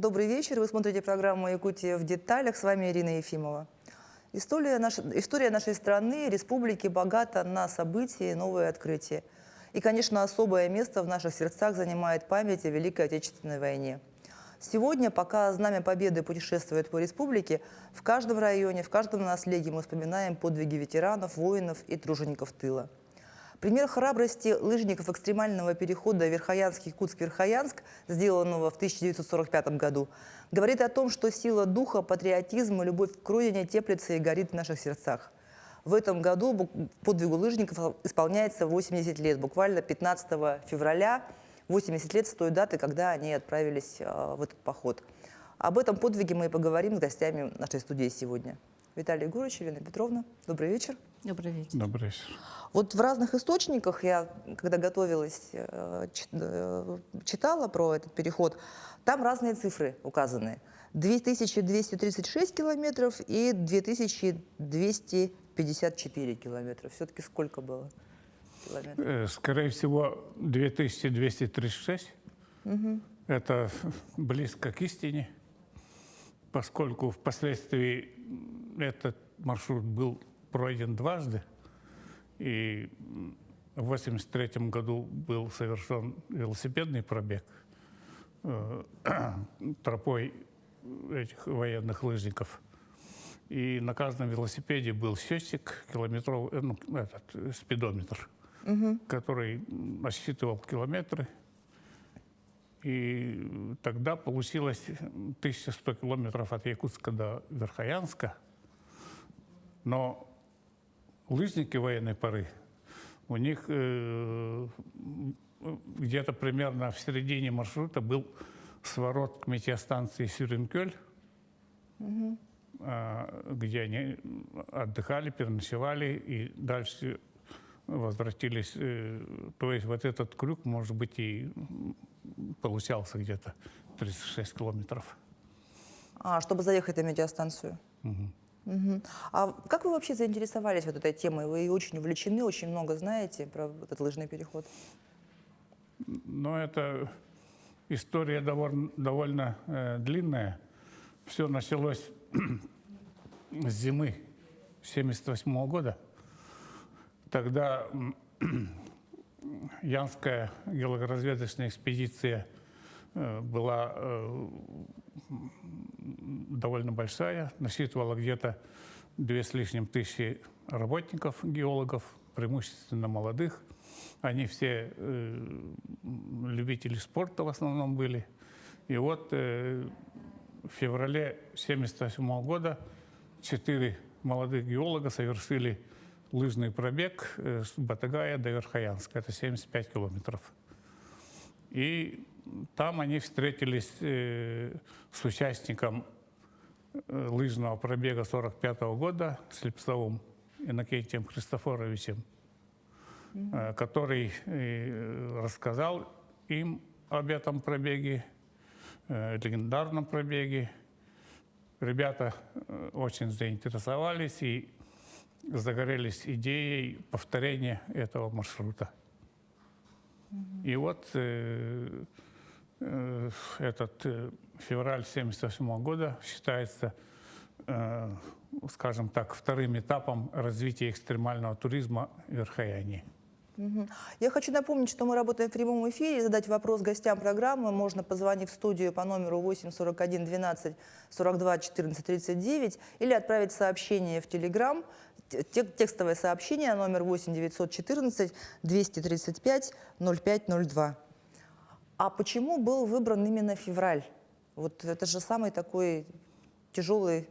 Добрый вечер. Вы смотрите программу «Якутия в деталях». С вами Ирина Ефимова. История нашей страны, республики богата на события и новые открытия. И, конечно, особое место в наших сердцах занимает память о Великой Отечественной войне. Сегодня, пока Знамя Победы путешествует по республике, в каждом районе, в каждом наследии мы вспоминаем подвиги ветеранов, воинов и тружеников тыла. Пример храбрости лыжников экстремального перехода Верхоянск-Якутск-Верхоянск, сделанного в 1945 году, говорит о том, что сила духа, патриотизм и любовь к родине теплится и горит в наших сердцах. В этом году подвигу лыжников исполняется 80 лет, буквально 15 февраля, 80 лет с той даты, когда они отправились в этот поход. Об этом подвиге мы и поговорим с гостями нашей студии сегодня. Виталий Егорович, Елена Петровна, добрый вечер. Добрый вечер. Добрый вечер. Вот в разных источниках, я когда готовилась, читала про этот переход, там разные цифры указаны. 2236 километров и 2254 километра. Все-таки сколько было километров? Скорее всего, 2236. Это близко к истине, поскольку впоследствии этот маршрут был пройден дважды. И в 1983 году был совершен велосипедный пробег тропой этих военных лыжников. И на каждом велосипеде был счетчик, спидометр, который отсчитывал километры. И тогда получилось 1100 километров от Якутска до Верхоянска. Но лыжники военной поры, у них где-то примерно в середине маршрута был сворот к метеостанции Сюринкёль, где они отдыхали, переночевали и дальше возвратились. То есть вот этот крюк, может быть, и получался где-то 36 километров. Чтобы заехать на метеостанцию. А как вы вообще заинтересовались вот этой темой? Вы очень увлечены, очень много знаете про этот лыжный переход? Ну, это история довольно длинная. Все началось с зимы 1978 года. Тогда Янская геологоразведочная экспедиция была довольно большая, насчитывала где-то 2 с лишним тысячи работников, геологов, преимущественно молодых. Они все любители спорта в основном были. И вот в феврале 1978 года 4 молодых геолога совершили лыжный пробег с Батагая до Верхоянска. Это 75 километров. И там они встретились с участником лыжного пробега 1945 года, с Лепсовым Иннокентием Христофоровичем, который рассказал им об этом пробеге, легендарном пробеге. Ребята очень заинтересовались и загорелись идеей повторения этого маршрута. И вот этот февраль 1978 года считается, скажем так, вторым этапом развития экстремального туризма в Верхоянии. Я хочу напомнить, что мы работаем в прямом эфире. Задать вопрос гостям программы можно, позвонив в студию по номеру 8 41 12 42 14 39 или отправить сообщение в Телеграм, текстовое сообщение на номер 8 914 235 0502. А почему был выбран именно февраль? Вот это же самый такой тяжелый,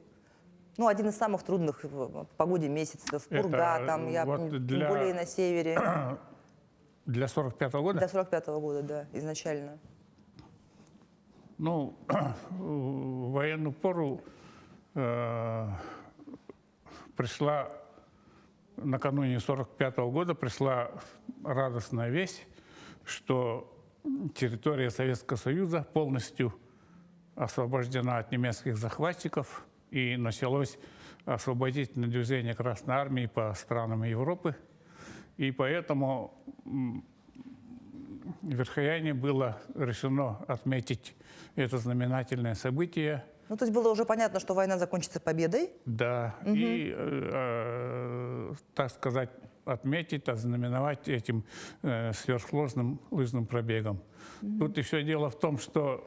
один из самых трудных в погоде месяцев. Пурга, там, тем более на севере. Для 1945 года? Для 1945 года, да, изначально. Ну, в военную пору пришла, накануне 1945 года пришла радостная весть, что территория Советского Союза полностью освобождена от немецких захватчиков, и началось освободительное движение Красной Армии по странам Европы. И поэтому в Верхояне было решено отметить это знаменательное событие. Ну, то есть было уже понятно, что война закончится победой. Да, и, так сказать, отметить, ознаменовать этим сверхсложным лыжным пробегом. Тут еще дело в том, что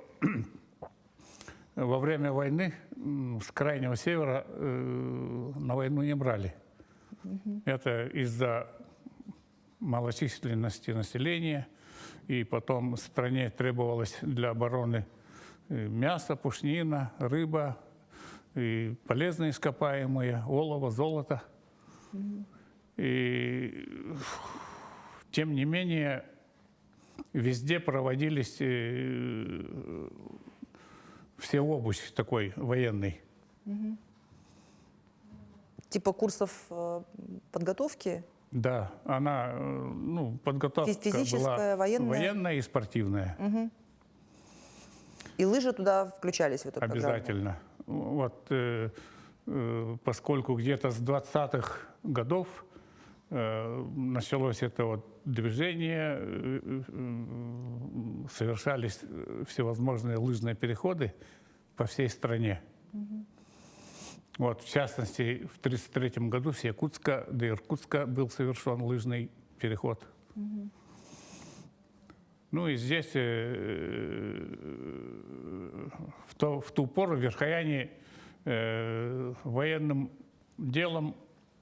во время войны с Крайнего Севера на войну не брали. Это из-за малочисленности населения, и потом стране требовалось для обороны мясо, пушнина, рыба, и полезные ископаемые, олово, золото. И тем не менее везде проводились все обувь такой военный. Типа курсов подготовки? Да, она, ну, подготовка Физическая, была военная? военная и спортивная. И лыжи туда включались в эту программу? Обязательно. Вот, поскольку где-то с 20-х годов началось это вот движение, совершались всевозможные лыжные переходы по всей стране. Вот, в частности, в 1933 году с Якутска до Иркутска был совершен лыжный переход. Ну и здесь в ту пору в Верхояне военным делом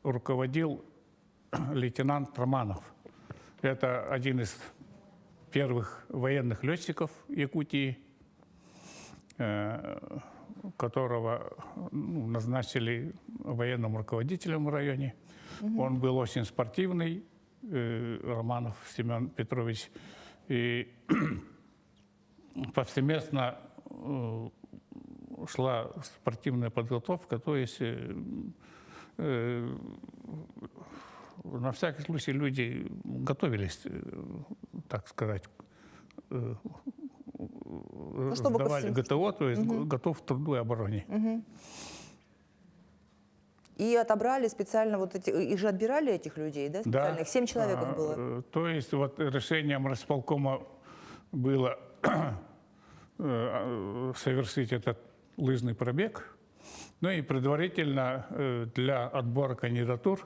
руководил лейтенант Романов. Это один из первых военных летчиков Якутии, которого назначили военным руководителем в районе. Он был очень спортивный, Романов Семен Петрович, и повсеместно шла спортивная подготовка, то есть на всякий случай люди готовились, так сказать, чтобы сдавали ГТО, то есть готов к труду и обороне. И отобрали специально вот эти, их же отбирали этих людей, да, специальных? Да. 7 человек их было. То есть вот решением райисполкома было совершить этот лыжный пробег. Ну и предварительно для отбора кандидатур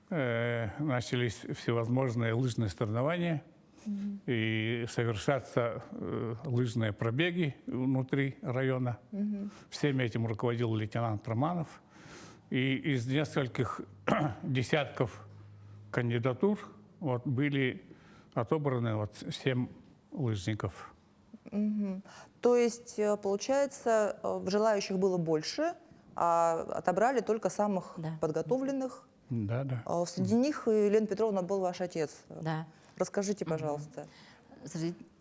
начались всевозможные лыжные соревнования и совершаться лыжные пробеги внутри района. Всеми этим руководил лейтенант Романов. И из нескольких десятков кандидатур вот, были отобраны вот 7 лыжников. То есть, получается, желающих было больше, а отобрали только самых подготовленных. Да, да. Среди них, Елена Петровна, был ваш отец. Да. Расскажите, пожалуйста.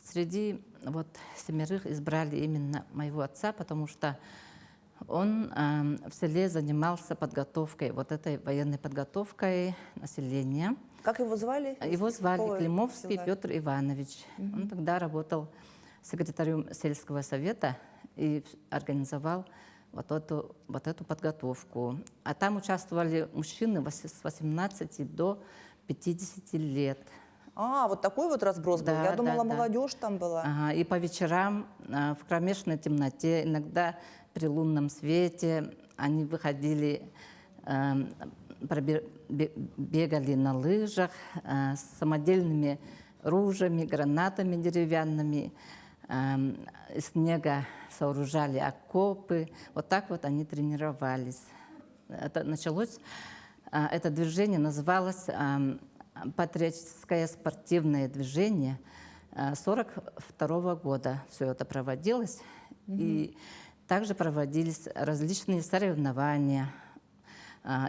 Среди вот 7 избрали именно моего отца, потому что он в селе занимался подготовкой, вот этой военной подготовкой населения. Как его звали? Его звали Какого Климовский села? Петр Иванович. Он тогда работал секретарем сельского совета и организовал вот эту подготовку. А там участвовали мужчины с 18 до 50 лет. А, вот такой вот разброс был. Да, Я думала, да. молодежь там была. Ага, и по вечерам в кромешной темноте, иногда при лунном свете, они выходили, бегали на лыжах с самодельными ружьями, гранатами деревянными, из снега сооружали окопы. Вот так вот они тренировались. Это началось, это движение называлось патриотическое спортивное движение. 1942 года все это проводилось. И также проводились различные соревнования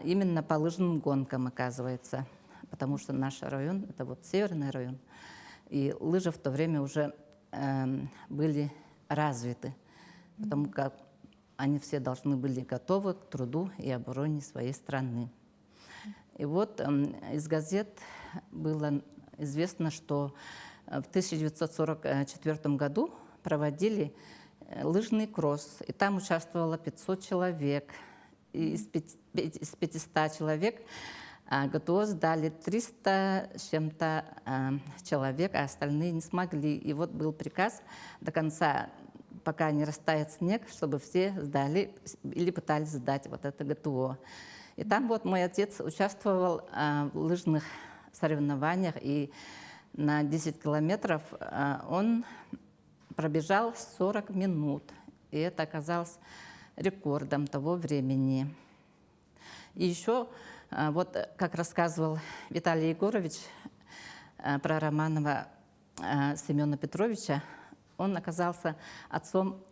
именно по лыжным гонкам, оказывается. Потому что наш район, это вот северный район, и лыжи в то время уже были развиты, потому как они все должны были готовы к труду и обороне своей страны. И вот из газет было известно, что в 1944 году проводили лыжный кросс, и там участвовало 500 человек. И из 500 человек А ГТО сдали 300 с чем-то человек, а остальные не смогли. И вот был приказ до конца, пока не растает снег, чтобы все сдали или пытались сдать вот это ГТО. И там вот мой отец участвовал в лыжных соревнованиях, и на 10 километров он пробежал 40 минут. И это оказалось рекордом того времени. И еще, вот как рассказывал Виталий Егорович про Романова Семена Петровича, он оказался отцом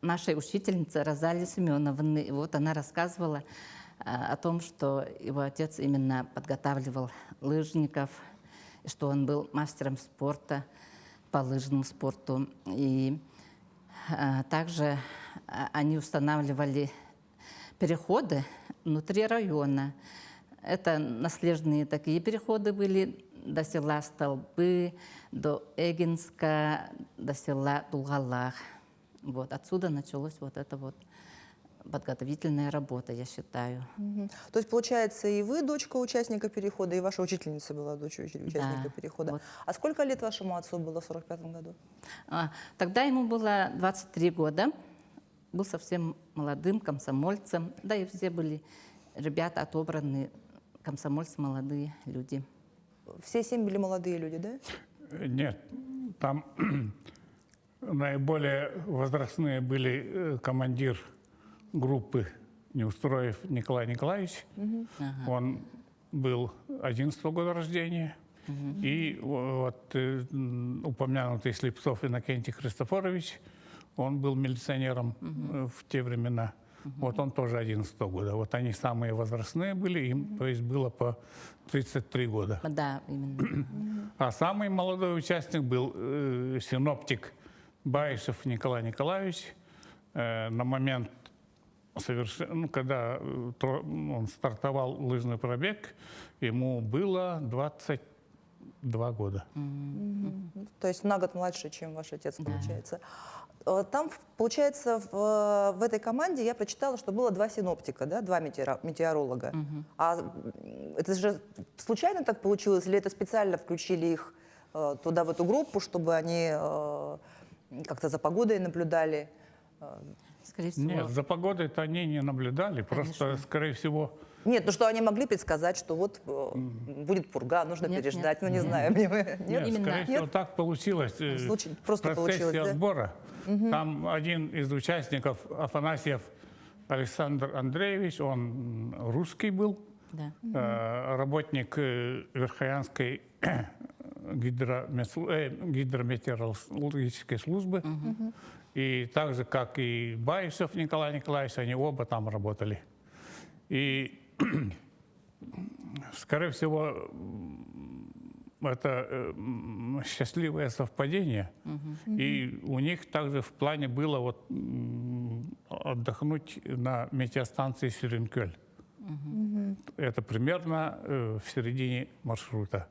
нашей учительницы Розалии Семеновны. И вот она рассказывала о том, что его отец именно подготавливал лыжников, что он был мастером спорта по лыжному спорту. И также они устанавливали переходы внутри района. Это наследные такие переходы были до села Столбы, до Эгинска, до села Дулгалах. Вот отсюда началась вот эта вот подготовительная работа, я считаю. То есть, получается, и вы дочка участника перехода, и ваша учительница была дочерью участника перехода. вот. А сколько лет вашему отцу было в 1945 году? Тогда ему было 23 года. Был совсем молодым комсомольцем. Да и все были ребята отобранные, комсомольцы, молодые люди. Все 7 были молодые люди, да? Нет, там наиболее возрастные были командир группы Неустроев Николай Николаевич. Он был 11-го года рождения. И вот упомянутый Слепцов Иннокентий Христофорович, он был милиционером в те времена. Вот он тоже 11-го года. Вот они самые возрастные были, им, то есть было по 33 года. Да, именно. А самый молодой участник был синоптик Баишев Николай Николаевич. На момент, когда он стартовал лыжный пробег, ему было 22 года. То есть на год младше, чем ваш отец, получается. Там, получается, в этой команде я прочитала, что было 2 синоптика, да, 2 метеоролога. А это же случайно так получилось, или это специально включили их туда, в эту группу, чтобы они как-то за погодой наблюдали? Скорее всего. Нет, за погодой-то они не наблюдали, просто, скорее всего... Нет, ну что они могли предсказать, что вот будет пурга, нужно Нет, переждать, нет, ну не нет. знаю. Нет? Именно. Скорее всего, так получилось. Просто в процессе получилось, да? отбора. Там один из участников, Афанасьев Александр Андреевич, он русский был, Да. работник Верхоянской гидрометеорологической службы. И так же, как и Баишев Николай Николаевич, они оба там работали. И, скорее всего, это счастливое совпадение. И у них также в плане было вот отдохнуть на метеостанции Сиренкёль. Это примерно в середине маршрута,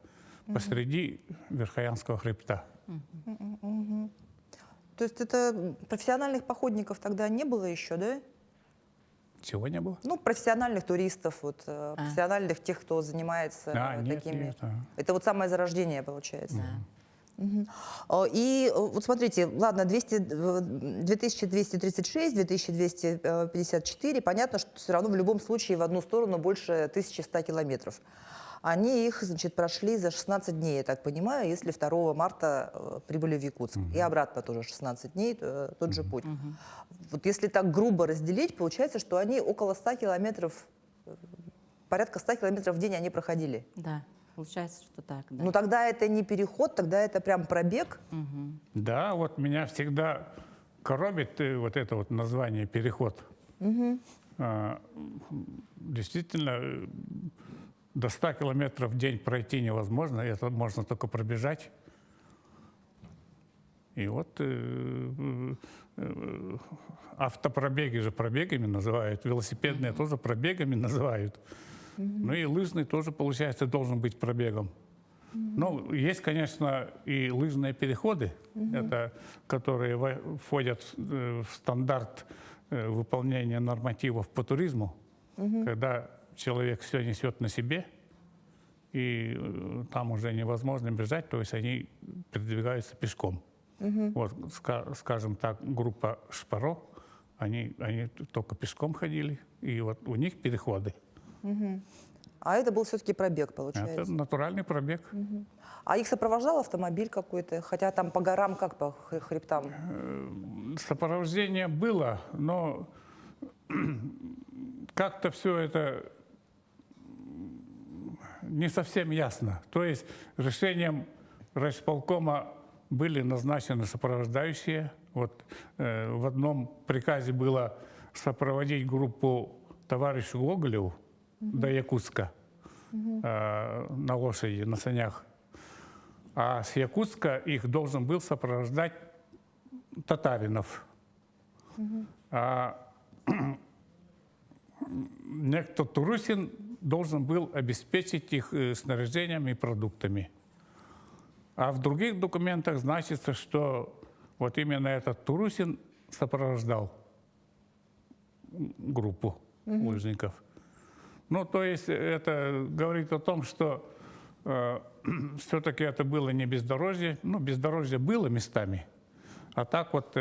посреди Верхоянского хребта. То есть это профессиональных походников тогда не было еще, да? Чего не было? Ну, профессиональных туристов, вот, профессиональных тех, кто занимается Нет, такими. нет. Это вот самое зарождение, получается. И вот смотрите, ладно, 2236, 2254, понятно, что все равно в любом случае в одну сторону больше 1100 километров. Они их, значит, прошли за 16 дней, я так понимаю, если 2 марта прибыли в Якутск. И обратно тоже 16 дней, тот же путь. Вот если так грубо разделить, получается, что они около 100 километров, порядка 100 километров в день они проходили. Да, получается, что так. Да. Ну тогда это не переход, тогда это прям пробег. Да, вот меня всегда коробит вот это вот название «переход». Действительно, до 100 километров в день пройти невозможно, это можно только пробежать. И вот автопробеги же пробегами называют, велосипедные тоже пробегами называют. Ну и лыжный тоже, получается, должен быть пробегом. Ну, есть, конечно, и лыжные переходы, это, которые входят в стандарт выполнения нормативов по туризму, когда человек все несет на себе, и там уже невозможно бежать, то есть они передвигаются пешком. Вот, скажем так, группа Шпаро, они только пешком ходили, и вот у них переходы. А это был все-таки пробег, Это получается? натуральный пробег. А их сопровождал автомобиль какой-то? Хотя там по горам, как по хребтам? Сопровождение было, но как-то все это не совсем ясно. То есть решением райисполкома были назначены сопровождающие. Вот в одном приказе было сопроводить группу товарищу Гоголеву до Якутска на лошади, на санях. А с Якутска их должен был сопровождать Татаринов. А некто Турусин должен был обеспечить их снаряжением и продуктами. А в других документах значится, что вот именно этот Турусин сопровождал группу лыжников. Ну, то есть это говорит о том, что все-таки это было не бездорожье. Ну, бездорожье было местами. А так вот,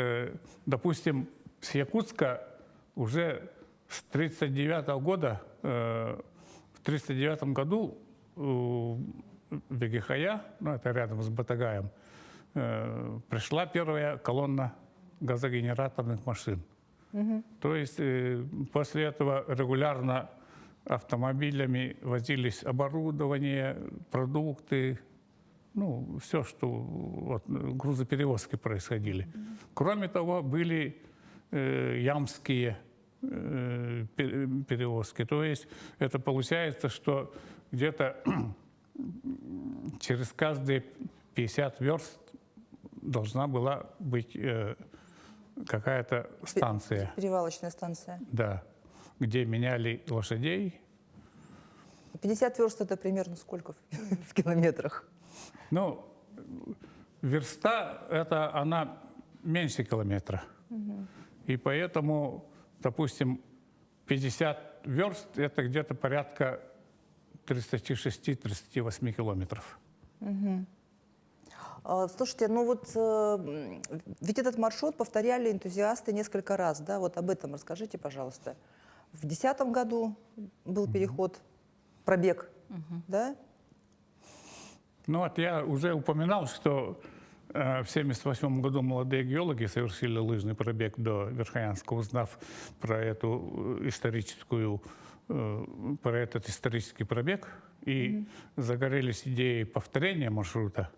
допустим, с Якутска уже с 1939 года, в 1939 году в Вегихая, ну это рядом с Батагаем, пришла первая колонна газогенераторных машин. То есть после этого регулярно автомобилями возились оборудование, продукты, ну, все, что вот, грузоперевозки происходили. Кроме того, были ямские перевозки. То есть это получается, что где-то через каждые 50 верст должна была быть какая-то станция. Перевалочная станция. Да, где меняли лошадей. 50 верст — это примерно сколько в километрах? Ну, верста, это она меньше километра. И поэтому, допустим, 50 верст, это где-то порядка 36-38 километров. Слушайте, ну вот ведь этот маршрут повторяли энтузиасты несколько раз, да? Вот об этом расскажите, пожалуйста. В 2010 году был переход, пробег, да? Ну вот я уже упоминал, что в 1978 году молодые геологи совершили лыжный пробег до Верхоянска, узнав про этот исторический пробег, и загорелись идеей повторения маршрута.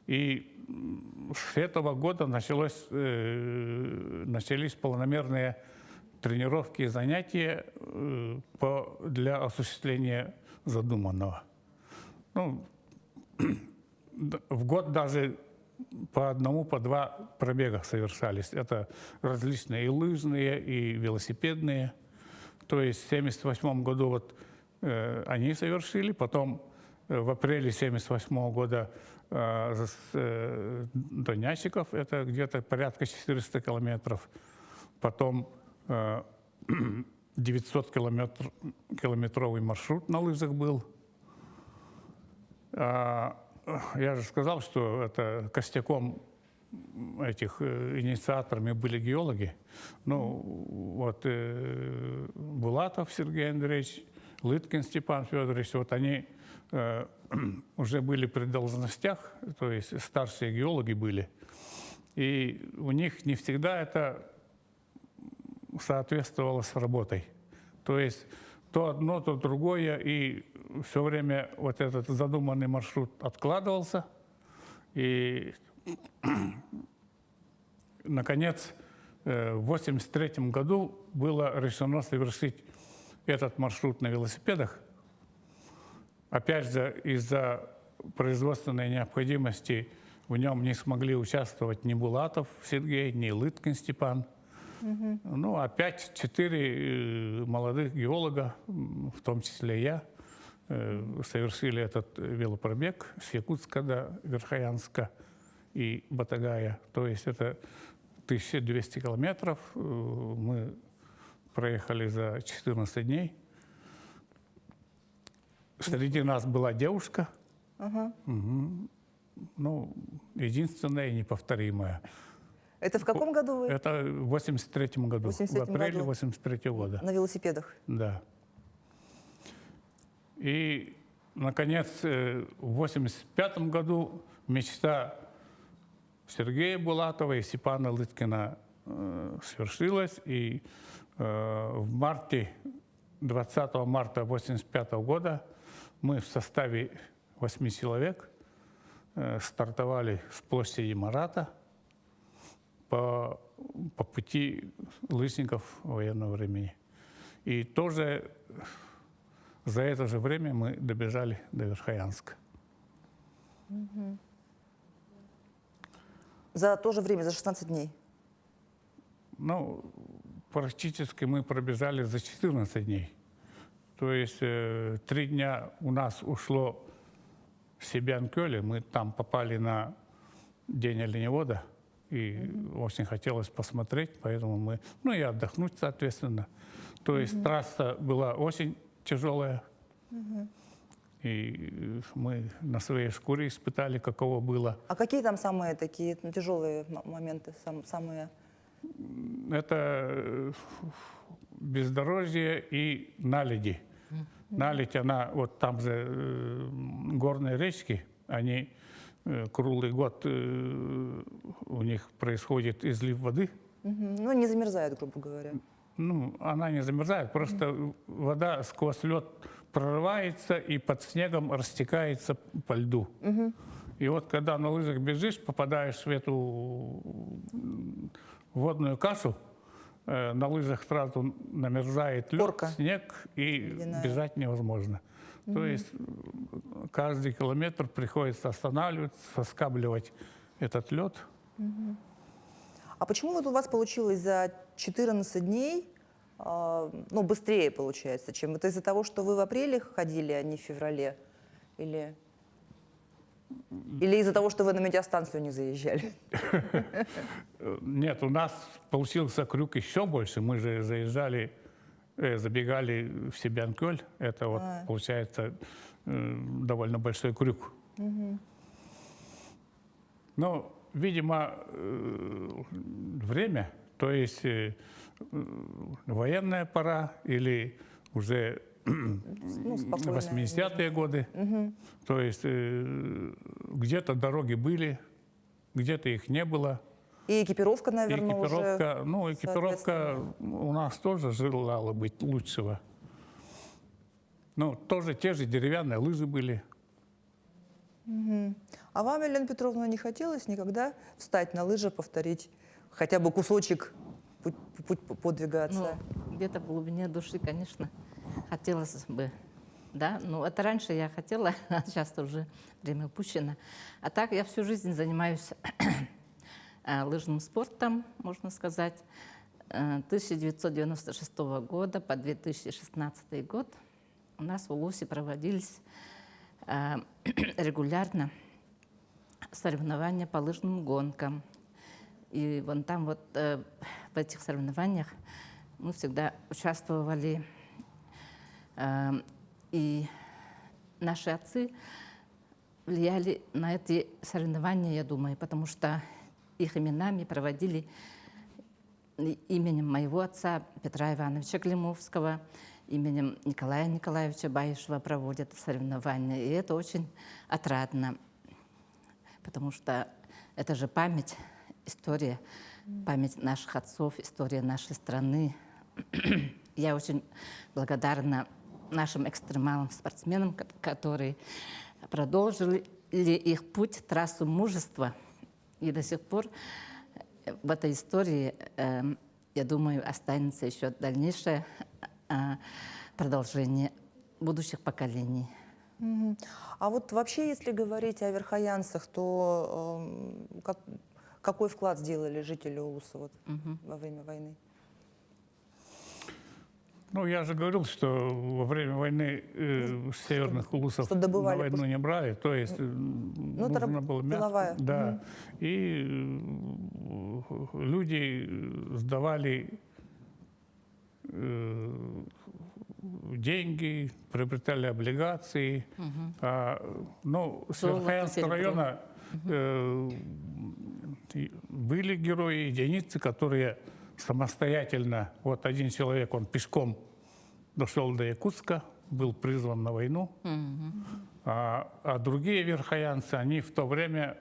И с этого года начались полномерные тренировки и занятия для осуществления задуманного. Ну, в год даже по одному, по два пробега совершались. Это различные и лыжные, и велосипедные. То есть в 1978 году вот, они совершили, потом в апреле 1978 года до Нячиков, это где-то порядка 400 километров. Потом 900-километровый маршрут на лыжах был. Я же сказал, что это костяком этих инициаторами были геологи. Ну, вот Булатов Сергей Андреевич, Лыткин Степан Федорович, вот они уже были при должностях, то есть старшие геологи были. И у них не всегда это соответствовало с работой. То есть то одно, то другое, и все время вот этот задуманный маршрут откладывался. И, наконец, в 1983 году было решено совершить этот маршрут на велосипедах. Опять же, из-за производственной необходимости в нем не смогли участвовать ни Булатов Сергей, ни Лыткин Степан. Ну, опять 4 молодых геолога, в том числе я, совершили этот велопробег с Якутска до Верхоянска и Батагая. То есть это 1200 километров. Мы проехали за 14 дней. Среди нас была девушка, Ага. ну, единственная и неповторимая. Это в каком году вы? Это в 83-м году, в 83-м апреле году. 83-го года. На велосипедах. Да. И, наконец, в 85-м году мечта Сергея Булатова и Степана Лыткина свершилась. И в марте, 20 марта 85 года мы в составе 8 человек стартовали с площади Марата по пути лыжников военного времени. И тоже за это же время мы добежали до Верхоянска. За то же время, за 16 дней. Ну, практически мы пробежали за 14 дней. То есть 3 дня у нас ушло в Себян-Кёле. Мы там попали на День оленевода. И очень хотелось посмотреть, поэтому мы... Ну и отдохнуть, соответственно. То есть трасса была очень тяжелая. И мы на своей шкуре испытали, каково было. А какие там самые такие тяжелые моменты, самые? Это бездорожье и наледи. Наледь, она вот там же горные речки, они круглый год у них происходит излив воды. Ну, не замерзают, грубо говоря. Ну, она не замерзает, просто вода сквозь лед прорывается и под снегом растекается по льду. И вот когда на лыжах бежишь, попадаешь в эту водную кашу, на лыжах сразу намерзает лед, Корка. снег, и Ледяная. бежать невозможно. То есть каждый километр приходится останавливаться, соскабливать этот лед. А почему вот у вас получилось за 14 дней, ну, быстрее получается, чем это из-за того, что вы в апреле ходили, а не в феврале? Или из-за того, что вы на медиастанцию не заезжали? Нет, у нас получился крюк еще больше. Мы же заезжали, забегали в Себян-Кёль. Это вот, получается, довольно большой крюк. Но, видимо, время, то есть военная пора или уже Ну, спокойное 80-е годы. То есть где-то дороги были, где-то их не было. И экипировка, наверное, Экипировка, уже... ну, экипировка у нас тоже желала быть лучшего. Ну, тоже те же деревянные лыжи были. А вам, Елена Петровна, не хотелось никогда встать на лыжи, повторить хотя бы кусочек путь подвига отца? Ну, где-то в глубине души, конечно, хотелось бы. Да, ну это раньше я хотела, а сейчас уже время упущено. А так я всю жизнь занимаюсь лыжным спортом, можно сказать. 1996 года по 2016 год у нас в Улусе проводились регулярно соревнования по лыжным гонкам. И вон там вот в этих соревнованиях мы всегда участвовали. И наши отцы влияли на эти соревнования, я думаю, потому что их именами проводили именем моего отца Петра Ивановича Климовского, именем Николая Николаевича Баишева проводят соревнования. И это очень отрадно, потому что это же память, история, память наших отцов, история нашей страны. Я очень благодарна нашим экстремалам, спортсменам, которые продолжили их путь, трассу мужества. И до сих пор в этой истории, я думаю, останется еще дальнейшее продолжение будущих поколений. А вот вообще, если говорить о верхоянцах, то какой вклад сделали жители Улуса вот во время войны? Ну, я же говорил, что во время войны северных улусов что на добывали, войну не брали, то есть нужно было мясо. тыловая. Да. И люди сдавали деньги, приобретали облигации. Но с Золото, Верхоянского серебро. района были герои, единицы, которые самостоятельно, вот один человек, он пешком дошел до Якутска, был призван на войну, а другие верхоянцы, они в то время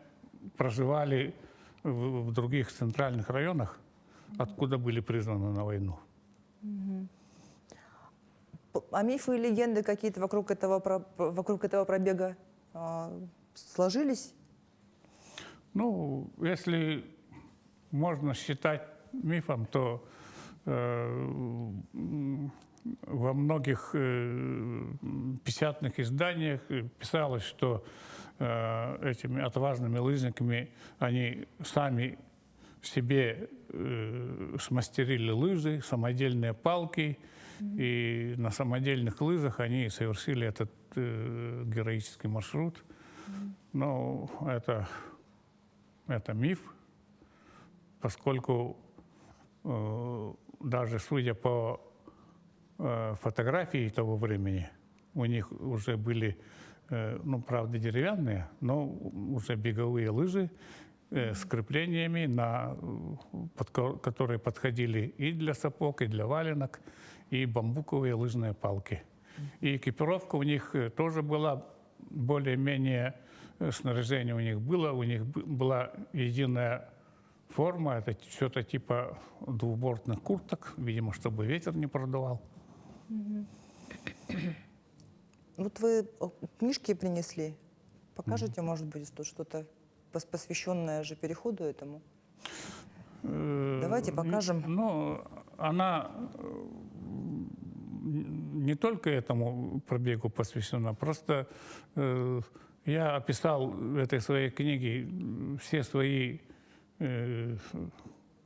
проживали в других центральных районах, откуда были призваны на войну. А мифы и легенды какие-то вокруг этого пробега сложились? Ну, если можно считать мифом, то во многих печатных изданиях писалось, что этими отважными лыжниками они сами себе смастерили лыжи, самодельные палки, и на самодельных лыжах они совершили этот героический маршрут. Но это миф, поскольку даже судя по фотографии того времени, у них уже были, ну, правда, деревянные, но уже беговые лыжи с креплениями, которые подходили и для сапог, и для валенок, и бамбуковые лыжные палки. И экипировка у них тоже была более-менее, снаряжение у них была единая форма, это что-то типа двубортных курток, видимо, чтобы ветер не продувал. Вот вы книжки принесли. Покажете, может быть, тут что-то посвященное же переходу этому? Давайте покажем. Ну, она не только этому пробегу посвящена, просто я описал в этой своей книге все свои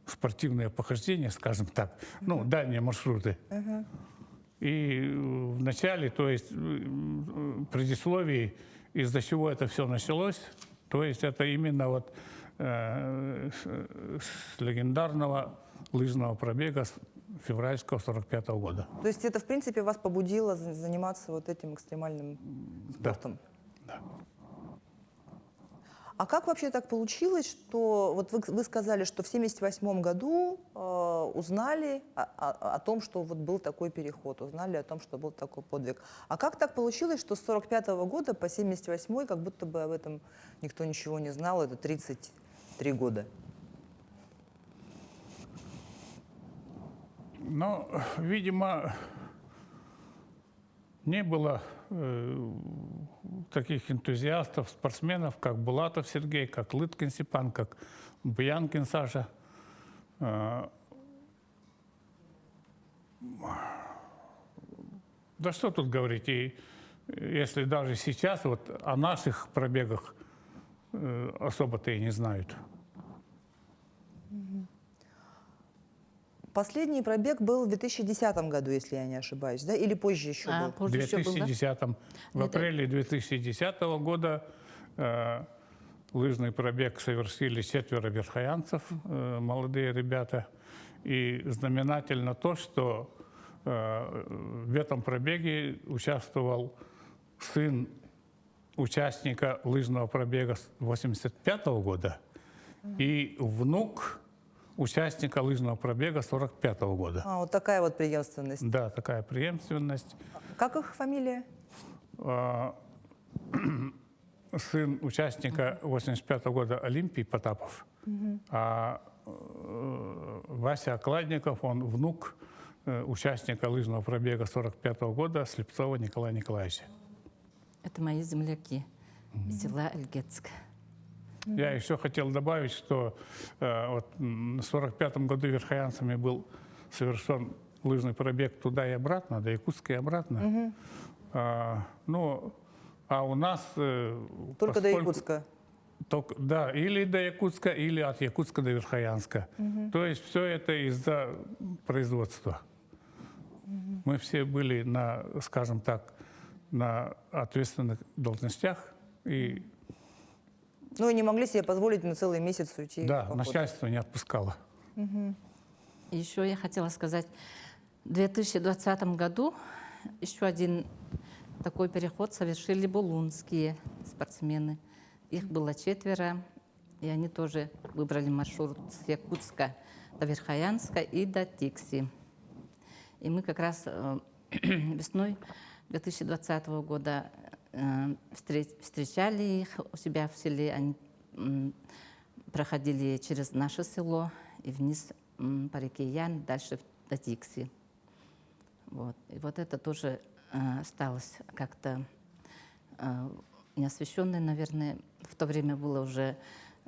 спортивные похождения, скажем так, ну, дальние маршруты. И в начале, то есть в предисловии, из-за чего это все началось, то есть это именно вот с легендарного лыжного пробега февральского 45 года. То есть это, в принципе, вас побудило заниматься вот этим экстремальным спортом? Да. А как вообще так получилось, что вот вы сказали, что в 1978 году узнали о том, что вот был такой переход, узнали о том, что был такой подвиг. А как так получилось, что с 1945 года по 1978 как будто бы об этом никто ничего не знал, это 33 года? Ну, видимо, не было таких энтузиастов, спортсменов, как Булатов Сергей, как Лыткин Степан, как Буянкин Саша. Да что тут говорить, и если даже сейчас вот о наших пробегах особо-то и не знают. Последний пробег был в 2010 году, если я не ошибаюсь, да? Или позже еще был? В Позже еще был, да? 2010, в апреле 2010 года лыжный пробег совершили 4 верхоянцев, молодые ребята. И знаменательно то, что в этом пробеге участвовал сын участника лыжного пробега 1985 года и внук участника лыжного пробега 1945 года. Вот такая вот преемственность. Да, такая преемственность. Как их фамилия? Сын участника 1985 года Олимпий Потапов, а Вася Окладников, он внук участника лыжного пробега 1945 года Слепцова Николая Николаевича. Это мои земляки из села Альгецк. Я еще хотел добавить, что вот в 1945 году верхоянцами был совершен лыжный пробег туда и обратно, до Якутска и обратно. Ну, а у нас... Только до Якутска? Да, или до Якутска, или от Якутска до Верхоянска. То есть все это из-за производства. Мы все были на, скажем так, на ответственных должностях. И ну и не могли себе позволить на целый месяц уйти. да, начальство не отпускало. Еще я хотела сказать, в 2020 году еще один такой переход совершили булунские спортсмены. Их было 4, и они тоже выбрали маршрут с Якутска до Верхоянска и до Тикси. И мы как раз весной 2020 года встречали их у себя в селе. Они проходили через наше село и вниз по реке Ян, дальше до Тикси. Вот. И вот это тоже осталось как-то неосвещенное, наверное. В то время было уже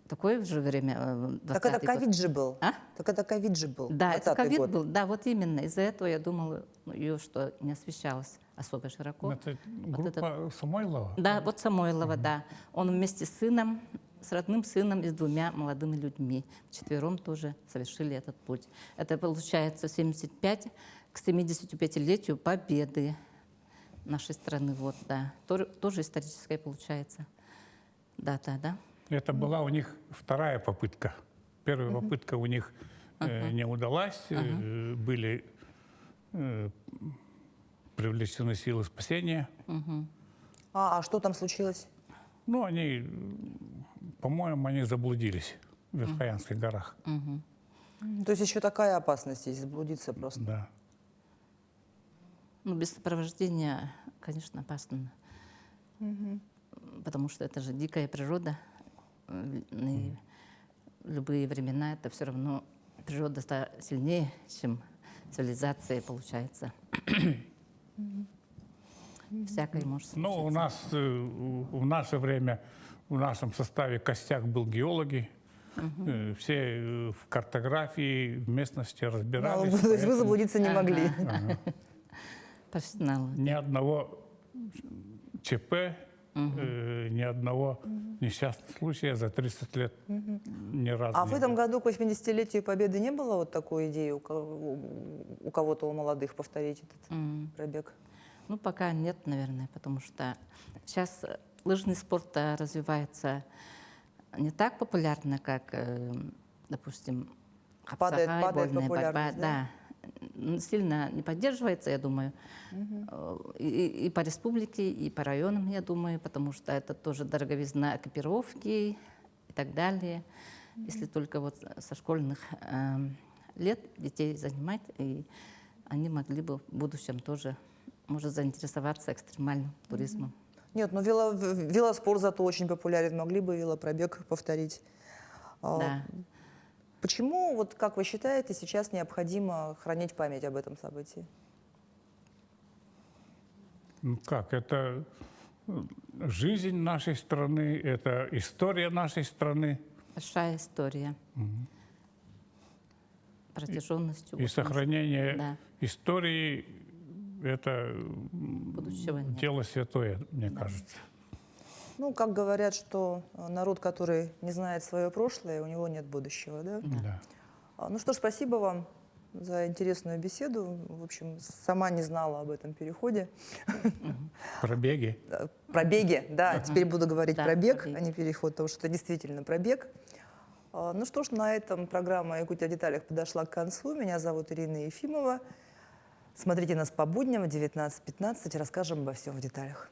такое же время, 20-й Так это год. ковид же был. А? Так это ковид же был. Да, это 20-й ковид год. был. Да, вот именно. Из-за этого я думала, ее что не освещалось особо широко. Это группа Самойлова? Да, вот Самойлова, да. Он вместе с сыном, с родным сыном и с 2 молодыми людьми. Вчетвером тоже совершили этот путь. Это получается 75 к 75-летию Победы нашей страны. Вот, да. Тоже историческая получается дата, да. Это была у них 2-я попытка. Первая попытка у них не удалась. Были привлечены силы спасения. А что там случилось? Ну, они, по-моему, они заблудились в Верхоянских горах. То есть еще такая опасность есть, заблудиться просто. Да. Ну, без сопровождения, конечно, опасно. Потому что это же дикая природа. И в любые времена это все равно природа сильнее, чем цивилизация, получается. Всякое может случиться. Ну, у нас в наше время, в нашем составе костяк был геологи. Все в картографии, в местности Ну, разбирались. то есть вы поэтому заблудиться не могли. Профессионалы. ни одного ЧП, ни одного несчастного случая за 30 лет ни разу А в не этом было. году к 80-летию Победы не было вот такой идеи у кого-то, у молодых повторить этот пробег? Ну, пока нет, наверное, потому что сейчас лыжный спорт развивается не так популярно, как, допустим, Падает хапсагай, вольная борьба. популярность, да? Да. Сильно не поддерживается, я думаю, и по республике, и по районам, я думаю, потому что это тоже дороговизна экипировки и так далее. Если только вот со школьных лет детей занимать, и они могли бы в будущем тоже, может, заинтересоваться экстремальным туризмом. Нет, но велоспорт зато очень популярен. Могли бы велопробег повторить. Да. Почему, вот как вы считаете, сейчас необходимо хранить память об этом событии? Ну как, это жизнь нашей страны, это история нашей страны. Большая история. Протяженностью. И сохранение Да. истории – это Будущего нет. дело святое, мне кажется. Ну, как говорят, что народ, который не знает свое прошлое, у него нет будущего, да? Да. Ну что ж, спасибо вам за интересную беседу. В общем, сама не знала об этом переходе. Пробеги. Пробеге, да, теперь буду говорить Да, пробег, пробег. а не переход, потому что это действительно пробег. Ну что ж, на этом программа «Якутия в деталях» подошла к концу. Меня зовут Ирина Ефимова. Смотрите нас по будням в 19:15, расскажем обо всем в деталях.